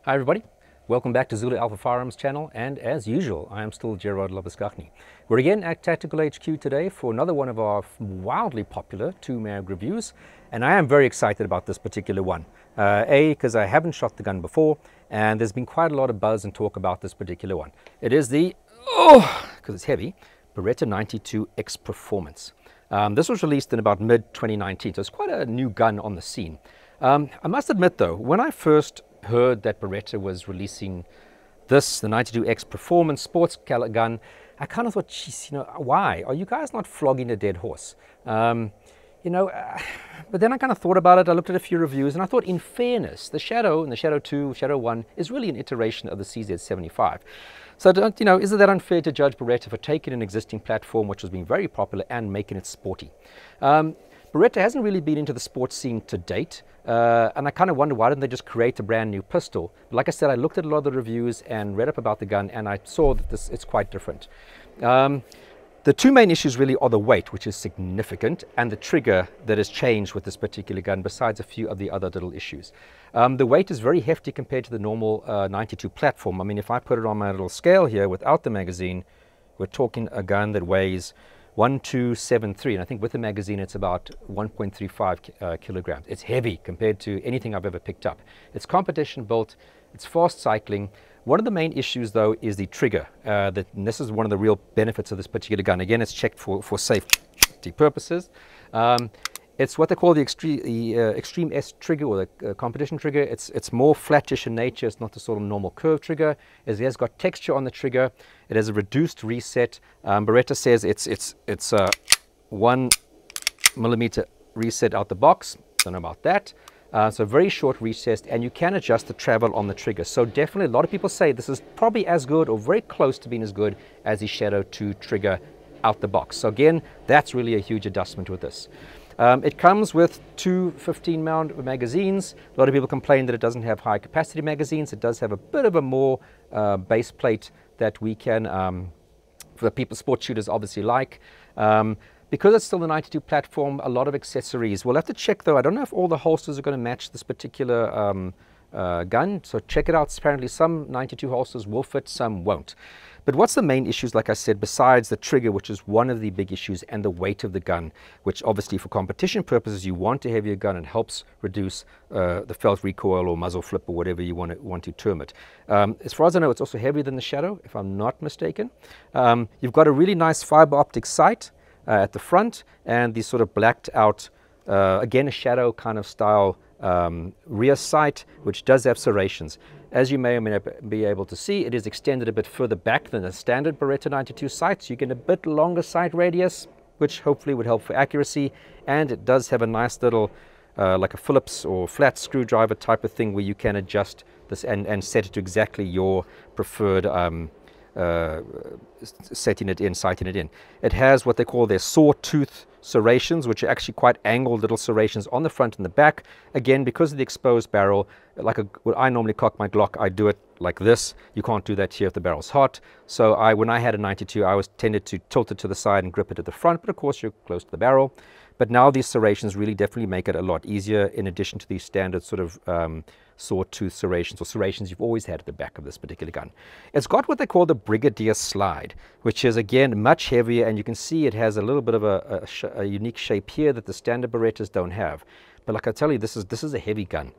Hi everybody, welcome back to Zulu Alpha Firearms channel, and as usual I am still Gerard Labuskachny. We're again at Tactical HQ today for another one of our wildly popular 2-mag reviews, and I am very excited about this particular one. Because I haven't shot the gun before and there's been quite a lot of buzz and talk about this particular one. It is the, because it's heavy, Beretta 92X Performance. This was released in about mid-2019, so it's quite a new gun on the scene. I must admit though, when I first heard that Beretta was releasing this, the 92X Performance sports gun, I kind of thought, geez, why? Are you guys not flogging a dead horse? But then I kind of thought about it. I looked at a few reviews and I thought, in fairness, the Shadow and the Shadow 2, Shadow 1 is really an iteration of the CZ75. So, is it that unfair to judge Beretta for taking an existing platform which has been very popular and making it sporty? Beretta hasn't really been into the sports scene to date, and I kind of wonder why didn't they just create a brand new pistol. But like I said, I looked at a lot of the reviews and read up about the gun, and I saw that it's quite different. The two main issues really are the weight, which is significant, and the trigger that has changed with this particular gun, besides a few of the other little issues. The weight is very hefty compared to the normal 92 platform. I mean, if I put it on my little scale here without the magazine, we're talking a gun that weighs 1273, and I think with the magazine it's about 1.35 kilograms. It's heavy compared to anything I've ever picked up. It's competition built, it's fast cycling. One of the main issues though is the trigger. And this is one of the real benefits of this particular gun. Again, it's checked for safety purposes. It's what they call the Extreme S trigger, or the competition trigger. It's more flattish in nature. It's not the sort of normal curved trigger. It has got texture on the trigger. It has a reduced reset. Beretta says it's a 1 millimeter reset out the box. Don't know about that. So very short recessed, and you can adjust the travel on the trigger. So definitely a lot of people say this is probably as good or very close to being as good as the Shadow 2 trigger out the box. So again, that's really a huge adjustment with this. It comes with two 15-round magazines. A lot of people complain that it doesn't have high capacity magazines. It does have a bit of a more base plate that we can, for people, sport shooters obviously like. Because it's still the 92 platform, a lot of accessories. We'll have to check though. I don't know if all the holsters are going to match this particular gun, so check it out. Apparently some 92 holsters will fit, some won't. But what's the main issues, like I said, besides the trigger, which is one of the big issues, and the weight of the gun, which obviously for competition purposes you want a heavier gun and helps reduce the felt recoil or muzzle flip or whatever you want to term it. As far as I know, it's also heavier than the Shadow, if I'm not mistaken. You've got a really nice fiber optic sight at the front, and these sort of blacked out, again a Shadow kind of style rear sight, which does have serrations. As you may or may not be able to see, it is extended a bit further back than the standard Beretta 92 sight, so you get a bit longer sight radius, which hopefully would help for accuracy. And it does have a nice little like a Phillips or flat screwdriver type of thing where you can adjust this and set it to exactly your preferred sighting it in. It has what they call their sawtooth serrations, which are actually quite angled little serrations on the front and the back. Again, because of the exposed barrel, when I normally cock my Glock, I do it like this. You can't do that here if the barrel's hot. So when I had a 92, I was tended to tilt it to the side and grip it at the front, but of course you're close to the barrel. But now these serrations really definitely make it a lot easier, in addition to these standard sort of sawtooth serrations, or serrations you've always had at the back of this particular gun. It's got what they call the Brigadier slide, which is again much heavier, and you can see it has a little bit of a unique shape here that the standard Berettas don't have. But like I tell you, this is a heavy gun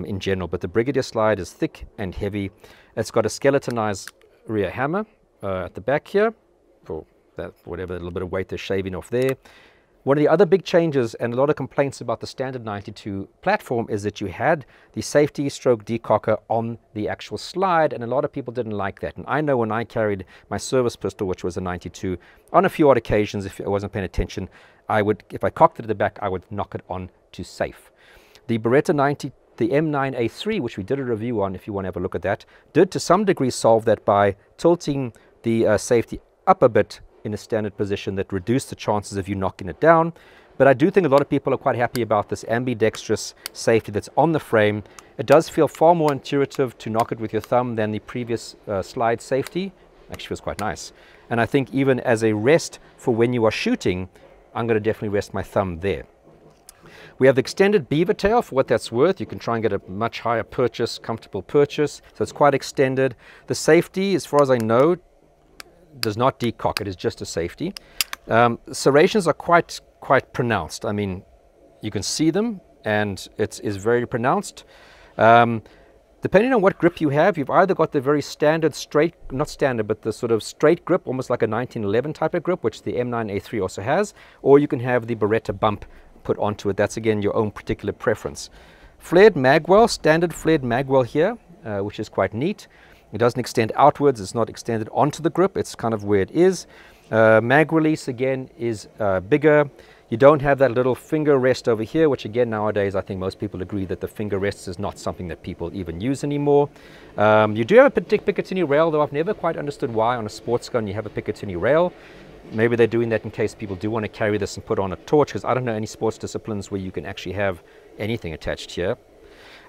in general, but the Brigadier slide is thick and heavy. It's got a skeletonized rear hammer at the back here, for that whatever little bit of weight they're shaving off there. One of the other big changes, and a lot of complaints about the standard 92 platform, is that you had the safety stroke decocker on the actual slide, and a lot of people didn't like that. And I know when I carried my service pistol, which was a 92, on a few odd occasions, if I wasn't paying attention, if I cocked it at the back, I would knock it on to safe. The Beretta 90, the M9A3, which we did a review on, if you want to have a look at that, did to some degree solve that by tilting the safety up a bit in a standard position that reduced the chances of you knocking it down. But I do think a lot of people are quite happy about this ambidextrous safety that's on the frame. It does feel far more intuitive to knock it with your thumb than the previous slide safety. Actually feels quite nice. And I think even as a rest for when you are shooting, I'm going to definitely rest my thumb there. We have the extended beaver tail for what that's worth. You can try and get a much higher purchase, comfortable purchase. So it's quite extended. The safety, as far as I know, does not decock. It is just a safety. Serrations are quite pronounced. I mean, you can see them, and it is very pronounced. Depending on what grip you have, you've either got the very standard straight, not standard, but the sort of straight grip, almost like a 1911 type of grip, which the M9A3 also has, or you can have the Beretta bump put onto it. That's, again, your own particular preference. Flared magwell, standard flared magwell here, which is quite neat. It doesn't extend outwards. It's not extended onto the grip. It's kind of where it is. Mag release, again, is bigger. You don't have that little finger rest over here, which again nowadays I think most people agree that the finger rest is not something that people even use anymore. You do have a Picatinny rail, though I've never quite understood why on a sports gun you have a Picatinny rail. Maybe they're doing that in case people do want to carry this and put on a torch, because I don't know any sports disciplines where you can actually have anything attached here.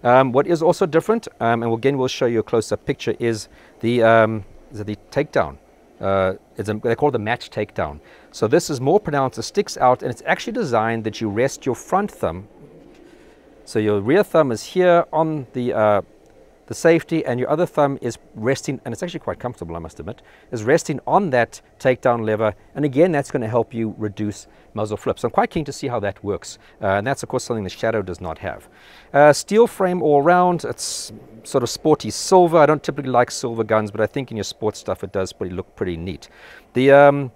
What is also different, and again we'll show you a close-up picture, is the takedown. They call it the match takedown. So this is more pronounced, it sticks out, and it's actually designed that you rest your front thumb. So your rear thumb is here on the safety, and your other thumb is resting, and it's actually quite comfortable, I must admit, is resting on that takedown lever. And again, that's going to help you reduce muzzle flip. So I'm quite keen to see how that works. And that's, of course, something the Shadow does not have. Steel frame all around. It's sort of sporty silver. I don't typically like silver guns, but I think in your sports stuff it does look pretty neat. The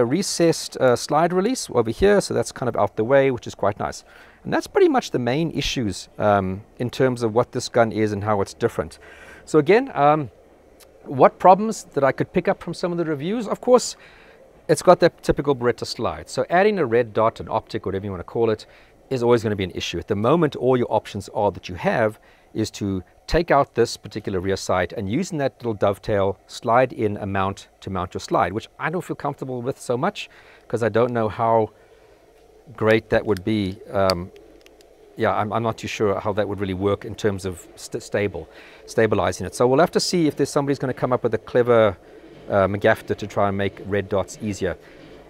recessed slide release over here, so that's kind of out the way, which is quite nice. And that's pretty much the main issues in terms of what this gun is and how it's different. So again, what problems that I could pick up from some of the reviews? Of course, it's got that typical Beretta slide. So adding a red dot, an optic, whatever you want to call it, is always going to be an issue. At the moment, all your options are that you have is to take out this particular rear sight and using that little dovetail, slide in a mount to mount your slide, which I don't feel comfortable with so much because I don't know how great that would be. Yeah, I'm not too sure how that would really work in terms of stabilizing it. So we'll have to see if there's somebody's going to come up with a clever McGafter to try and make red dots easier.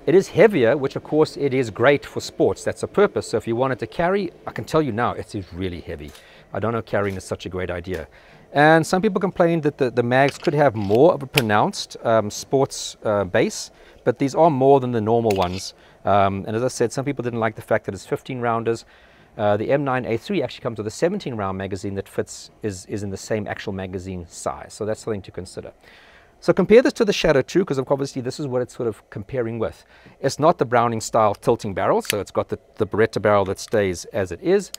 It is heavier, which of course it is great for sports. That's a purpose. So if you wanted to carry, I can tell you now, it is really heavy. I don't know carrying is such a great idea. And some people complained that the mags could have more of a pronounced sports base, but these are more than the normal ones. And as I said, some people didn't like the fact that it's 15 rounders. The M9A3 actually comes with a 17 round magazine that is in the same actual magazine size. So that's something to consider. So compare this to the Shadow 2, because obviously this is what it's sort of comparing with. It's not the Browning style tilting barrel, so it's got the Beretta barrel that stays as it is.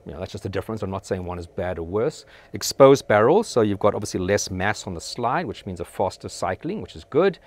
You know, that's just a difference. I'm not saying one is bad or worse. Exposed barrel, so you've got obviously less mass on the slide, which means a faster cycling, which is good.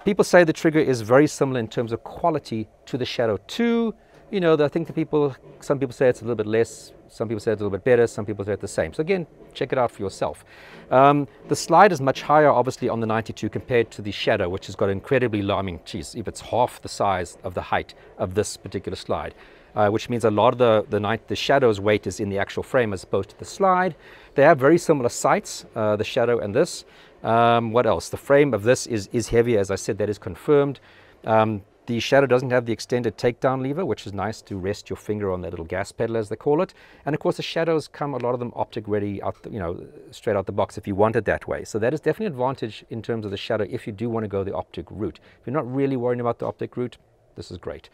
People say the trigger is very similar in terms of quality to the Shadow 2. You know, I think some people say it's a little bit less, some people say it's a little bit better, some people say it's the same. So again, check it out for yourself. The slide is much higher, obviously, on the 92 compared to the Shadow, which has got incredibly low. I mean, geez, if it's half the size of the height of this particular slide, which means a lot of the Shadow's weight is in the actual frame as opposed to the slide. They have very similar sights, the Shadow and this. What else? The frame of this is heavier, as I said, that is confirmed. The Shadow doesn't have the extended takedown lever, which is nice to rest your finger on that little gas pedal, as they call it. And of course, the Shadows come, a lot of them optic ready, out the, you know, straight out the box if you want it that way. So that is definitely an advantage in terms of the Shadow if you do want to go the optic route. If you're not really worrying about the optic route, this is great.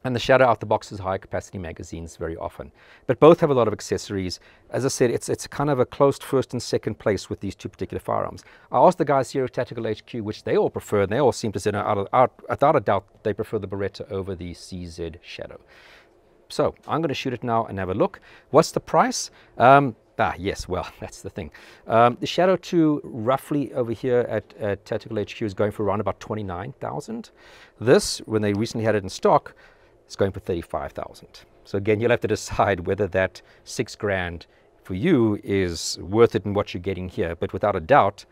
And the Shadow out the box is high capacity magazines very often. But both have a lot of accessories. As I said, it's kind of a close first and second place with these two particular firearms. I asked the guys here at Tactical HQ, which they all prefer, and they all seem to say, no, without a doubt, they prefer the Beretta over the CZ Shadow. So I'm going to shoot it now and have a look. What's the price? Yes, well, that's the thing. The Shadow 2, roughly over here at Tactical HQ, is going for around about $29,000. This, when they recently had it in stock, it's going for $35,000. So again, you'll have to decide whether that $6 grand for you is worth it in what you're getting here. But without a doubt,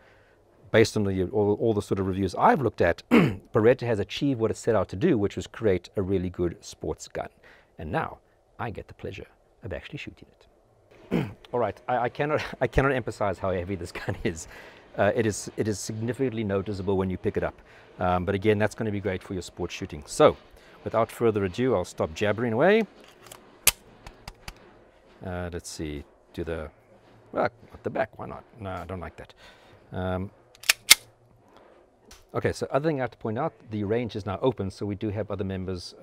based on all the sort of reviews I've looked at, Beretta has achieved what it set out to do, which was create a really good sports gun. And now I get the pleasure of actually shooting it. All right, I cannot emphasize how heavy this gun is. It is significantly noticeable when you pick it up. But again, that's going to be great for your sports shooting. So without further ado, I'll stop jabbering away. Let's see, do the, well, at the back, why not? No, I don't like that. Okay, so other thing I have to point out, the range is now open, so we do have other members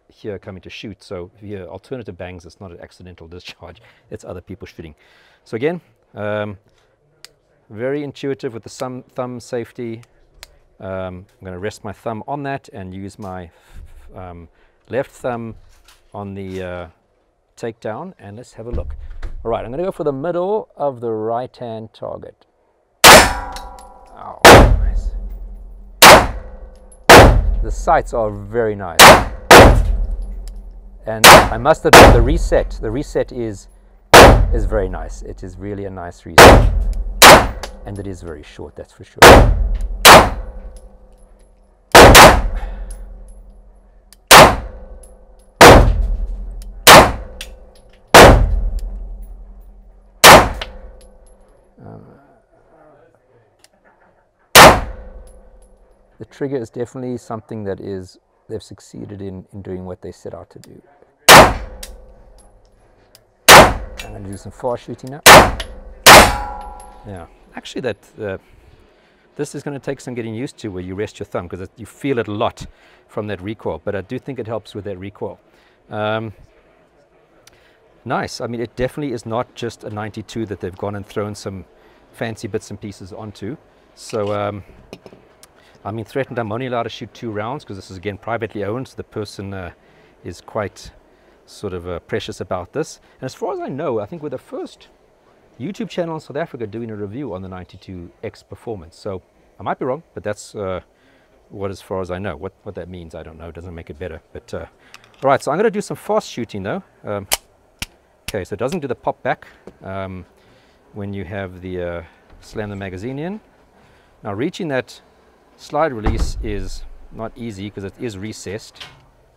here coming to shoot. So if you hear alternative bangs, it's not an accidental discharge, it's other people shooting. So again, very intuitive with the thumb safety. I'm going to rest my thumb on that and use my left thumb on the takedown, and let's have a look. All right, I'm going to go for the middle of the right-hand target. Oh, nice. The sights are very nice. And I must admit, the reset is very nice. It is really a nice reset. And it is very short, that's for sure. The trigger is definitely something that they've succeeded in doing what they set out to do. I'm going to do some fast shooting now. Yeah, actually this is going to take some getting used to, where you rest your thumb, because you feel it a lot from that recoil, but I do think it helps with that recoil. Nice. I mean, it definitely is not just a 92 that they've gone and thrown some fancy bits and pieces onto. So I mean, threatened, I'm only allowed to shoot 2 rounds because this is, again, privately owned. So the person is quite sort of precious about this. And as far as I know, I think we're the first YouTube channel in South Africa doing a review on the 92X Performance. So I might be wrong, but that's what, as far as I know. What that means, I don't know. It doesn't make it better. But all right, so I'm going to do some fast shooting though. Okay, so it doesn't do the pop back when you have the slam the magazine in. Now reaching that slide release is not easy because it is recessed.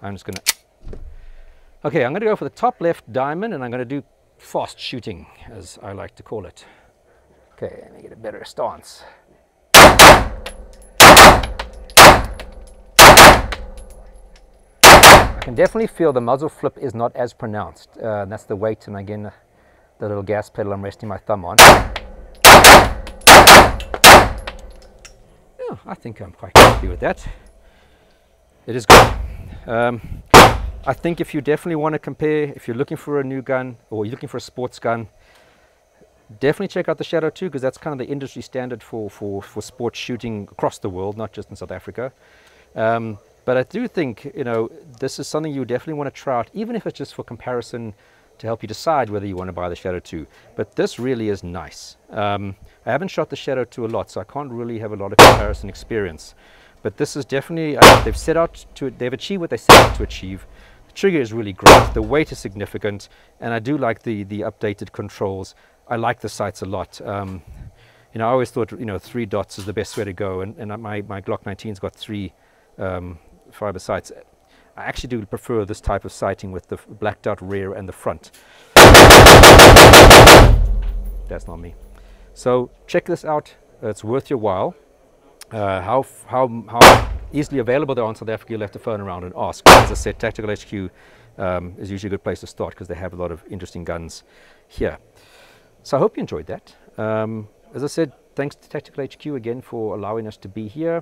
I'm just going to... Okay, I'm going to go for the top left diamond, and I'm going to do fast shooting, as I like to call it. Okay, let me get a better stance. I can definitely feel the muzzle flip is not as pronounced. That's the weight, and again, the little gas pedal I'm resting my thumb on. I think I'm quite happy with that. It is good. I think if you definitely want to compare, if you're looking for a new gun or you're looking for a sports gun, definitely check out the Shadow 2, because that's kind of the industry standard for sports shooting across the world, not just in South Africa. But I do think, you know, this is something you definitely want to try out, even if it's just for comparison, to help you decide whether you want to buy the Shadow 2. But this really is nice. I haven't shot the Shadow 2 a lot, so I can't really have a lot of comparison experience. But this is definitely, they've achieved what they set out to achieve. The trigger is really great. The weight is significant, and I do like the updated controls. I like the sights a lot. You know, I always thought, you know, 3 dots is the best way to go, and my Glock 19's got 3 fiber sights. I actually do prefer this type of sighting with the blacked out rear and the front. That's not me. So check this out. It's worth your while. How easily available they are in South Africa, you'll have to phone around and ask. As I said, Tactical HQ is usually a good place to start because they have a lot of interesting guns here. So I hope you enjoyed that. As I said, thanks to Tactical HQ again for allowing us to be here.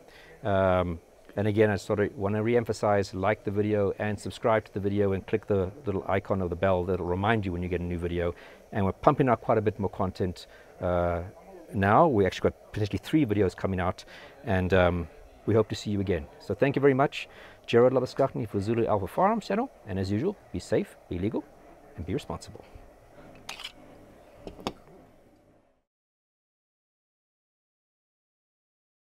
And again, I sort of want to re-emphasize, like the video and subscribe to the video and click the little icon of the bell that'll remind you when you get a new video. And we're pumping out quite a bit more content now. We actually got potentially 3 videos coming out, and we hope to see you again. So thank you very much. Gerard Labuschagne for Zulu Alpha Firearms channel. And as usual, be safe, be legal, and be responsible.